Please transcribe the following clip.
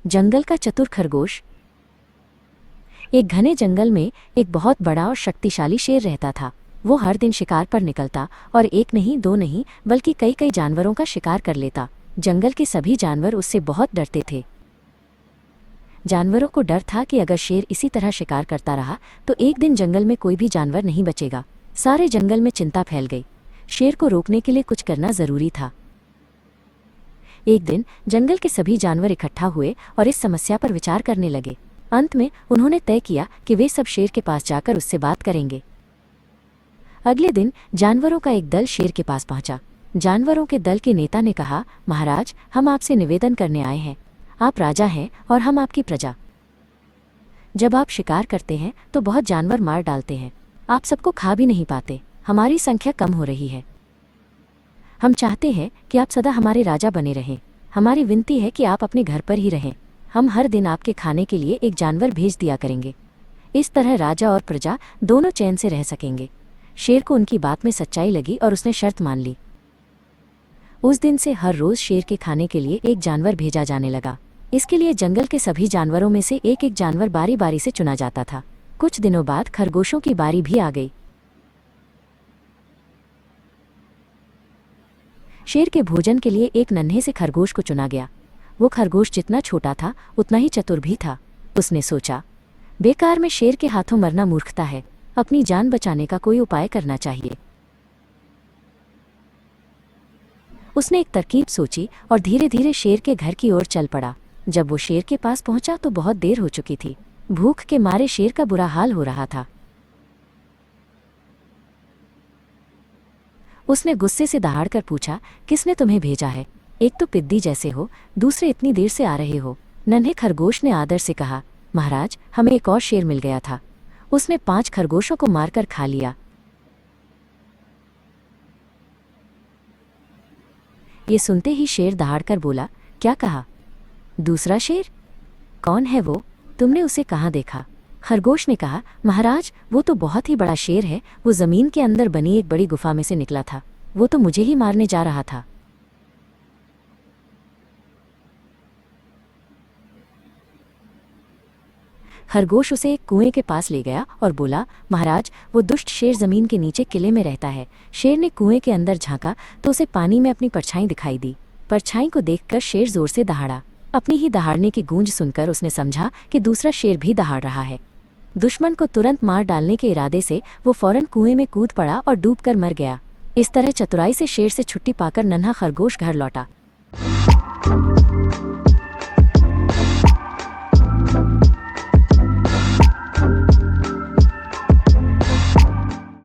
जंगल का चतुर खरगोश। एक घने जंगल में एक बहुत बड़ा और शक्तिशाली शेर रहता था। वो हर दिन शिकार पर निकलता और एक नहीं दो नहीं बल्कि कई कई जानवरों का शिकार कर लेता। जंगल के सभी जानवर उससे बहुत डरते थे। जानवरों को डर था कि अगर शेर इसी तरह शिकार करता रहा तो एक दिन जंगल में कोई भी जानवर नहीं बचेगा। सारे जंगल में चिंता फैल गई। शेर को रोकने के लिए कुछ करना जरूरी था। एक दिन जंगल के सभी जानवर इकट्ठा हुए और इस समस्या पर विचार करने लगे। अंत में उन्होंने तय किया कि वे सब शेर के पास जाकर उससे बात करेंगे। अगले दिन जानवरों का एक दल शेर के पास पहुंचा। जानवरों के दल के नेता ने कहा, महाराज, हम आपसे निवेदन करने आए हैं। आप राजा हैं और हम आपकी प्रजा। जब आप शिकार करते हैं तो बहुत जानवर मार डालते हैं। आप सबको खा भी नहीं पाते। हमारी संख्या कम हो रही है। हम चाहते हैं कि आप सदा हमारे राजा बने रहें। हमारी विनती है कि आप अपने घर पर ही रहें। हम हर दिन आपके खाने के लिए एक जानवर भेज दिया करेंगे। इस तरह राजा और प्रजा दोनों चैन से रह सकेंगे। शेर को उनकी बात में सच्चाई लगी और उसने शर्त मान ली। उस दिन से हर रोज शेर के खाने के लिए एक जानवर भेजा जाने लगा। इसके लिए जंगल के सभी जानवरों में से एक एक जानवर बारी बारी से चुना जाता था। कुछ दिनों बाद खरगोशों की बारी भी आ गई। शेर के भोजन के लिए एक नन्हे से खरगोश को चुना गया। वो खरगोश जितना छोटा था उतना ही चतुर भी था। उसने सोचा, बेकार में शेर के हाथों मरना मूर्खता है। अपनी जान बचाने का कोई उपाय करना चाहिए। उसने एक तरकीब सोची और धीरे धीरे शेर के घर की ओर चल पड़ा। जब वो शेर के पास पहुंचा तो बहुत देर हो चुकी थी। भूख के मारे शेर का बुरा हाल हो रहा था। उसने गुस्से से दहाड़कर पूछा, किसने तुम्हें भेजा है? एक तो पिद्दी जैसे हो, दूसरे इतनी देर से आ रहे हो। नन्हे खरगोश ने आदर से कहा, महाराज, हमें एक और शेर मिल गया था। उसने 5 खरगोशों को मारकर खा लिया। ये सुनते ही शेर दहाड़कर बोला, क्या कहा? दूसरा शेर? कौन है वो? तुमने उसे कहाँ देखा? खरगोश ने कहा, महाराज, वो तो बहुत ही बड़ा शेर है। वो जमीन के अंदर बनी एक बड़ी गुफा में से निकला था। वो तो मुझे ही मारने जा रहा था। खरगोश उसे एक कुएं के पास ले गया और बोला, महाराज, वो दुष्ट शेर जमीन के नीचे किले में रहता है। शेर ने कुएं के अंदर झांका तो उसे पानी में अपनी परछाई दिखाई दी। परछाई को देखकर शेर जोर से दहाड़ा। अपनी ही दहाड़ने की गूंज सुनकर उसने समझा कि दूसरा शेर भी दहाड़ रहा है। दुश्मन को तुरंत मार डालने के इरादे से वो फौरन कुएं में कूद पड़ा और डूबकर मर गया। इस तरह चतुराई से शेर से छुट्टी पाकर नन्हा खरगोश घर लौटा।